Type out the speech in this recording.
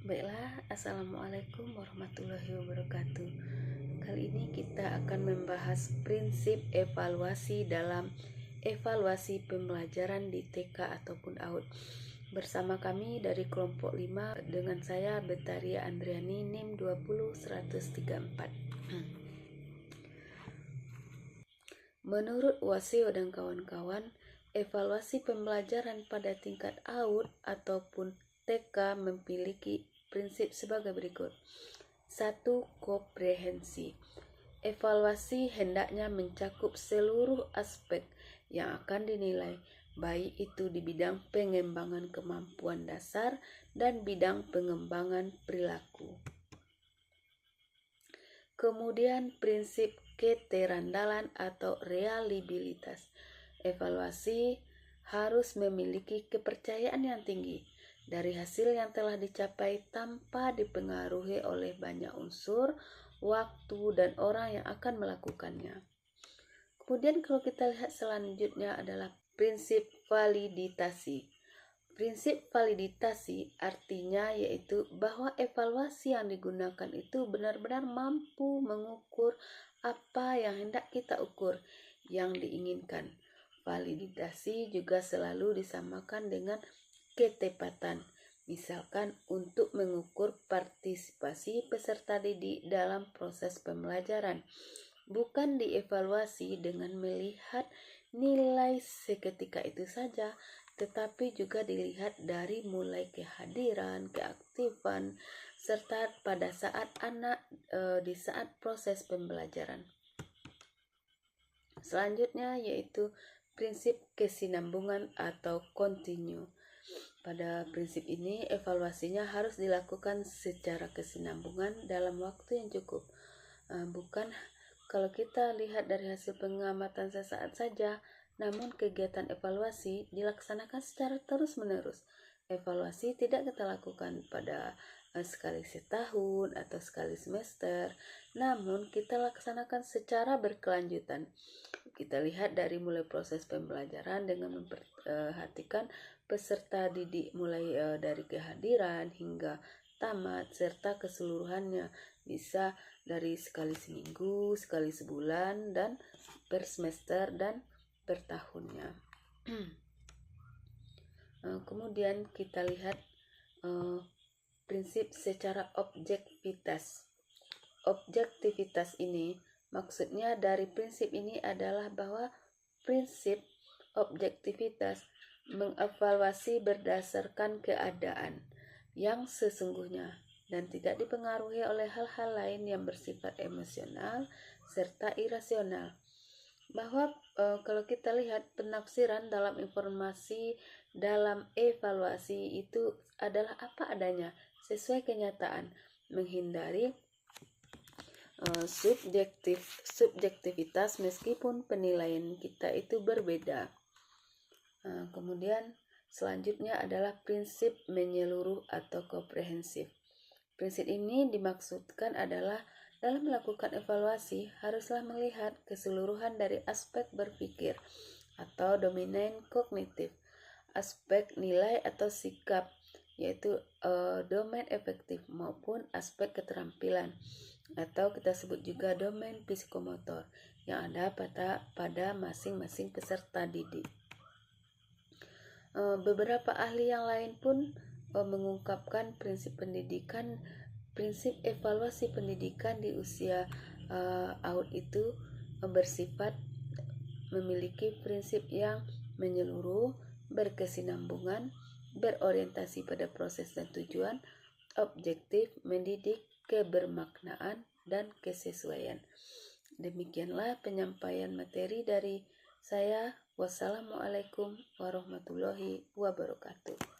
Baiklah, Assalamualaikum warahmatullahi wabarakatuh. Kali ini kita akan membahas prinsip evaluasi dalam evaluasi pembelajaran di TK ataupun AUD. Bersama kami dari kelompok 5 dengan saya Betaria Andriani NIM 20134. Menurut Waseo dan kawan-kawan, evaluasi pembelajaran pada tingkat AUD ataupun TK memiliki prinsip sebagai berikut. 1. Komprehensi. Evaluasi hendaknya mencakup seluruh aspek yang akan dinilai, baik itu di bidang pengembangan kemampuan dasar dan bidang pengembangan perilaku. Kemudian prinsip keterandalan atau reliabilitas. Evaluasi harus memiliki kepercayaan yang tinggi dari hasil yang telah dicapai tanpa dipengaruhi oleh banyak unsur, waktu, dan orang yang akan melakukannya. Kemudian kalau kita lihat selanjutnya adalah prinsip validitasi. Prinsip validitasi artinya yaitu bahwa evaluasi yang digunakan itu benar-benar mampu mengukur apa yang hendak kita ukur, yang diinginkan. Validitasi juga selalu disamakan dengan ketepatan. Misalkan untuk mengukur partisipasi peserta didik dalam proses pembelajaran. Bukan dievaluasi dengan melihat nilai seketika itu saja, tetapi juga dilihat dari mulai kehadiran, keaktifan, serta pada saat anak di saat proses pembelajaran. Selanjutnya yaitu prinsip kesinambungan atau continue. Pada prinsip ini evaluasinya harus dilakukan secara kesinambungan dalam waktu yang cukup. Bukan kalau kita lihat dari hasil pengamatan sesaat saja, namun kegiatan evaluasi dilaksanakan secara terus-menerus. Evaluasi tidak kita lakukan pada sekali setahun atau sekali semester, namun kita laksanakan secara berkelanjutan. Kita lihat dari mulai proses pembelajaran dengan memperhatikan peserta didik mulai dari kehadiran hingga tamat serta keseluruhannya, bisa dari sekali seminggu, sekali sebulan, dan per semester dan per tahunnya. Kemudian kita lihat prinsip secara objektivitas. Objektivitas ini maksudnya dari prinsip ini adalah bahwa prinsip objektivitas mengevaluasi berdasarkan keadaan yang sesungguhnya dan tidak dipengaruhi oleh hal-hal lain yang bersifat emosional serta irasional. Bahwa kalau kita lihat penafsiran dalam informasi dalam evaluasi itu adalah apa adanya, sesuai kenyataan, menghindari subjektivitas meskipun penilaian kita itu berbeda. Kemudian selanjutnya adalah prinsip menyeluruh atau komprehensif. Prinsip ini dimaksudkan adalah dalam melakukan evaluasi haruslah melihat keseluruhan dari aspek berpikir atau domain kognitif, aspek nilai atau sikap yaitu domain efektif maupun aspek keterampilan atau kita sebut juga domain psikomotor yang ada pada masing-masing peserta didik. Beberapa ahli yang lain pun mengungkapkan prinsip evaluasi pendidikan di usia AUD itu bersifat memiliki prinsip yang menyeluruh, berkesinambungan, berorientasi pada proses dan tujuan, objektif, mendidik, kebermaknaan, dan kesesuaian. Demikianlah penyampaian materi dari saya. Wassalamualaikum warahmatullahi wabarakatuh.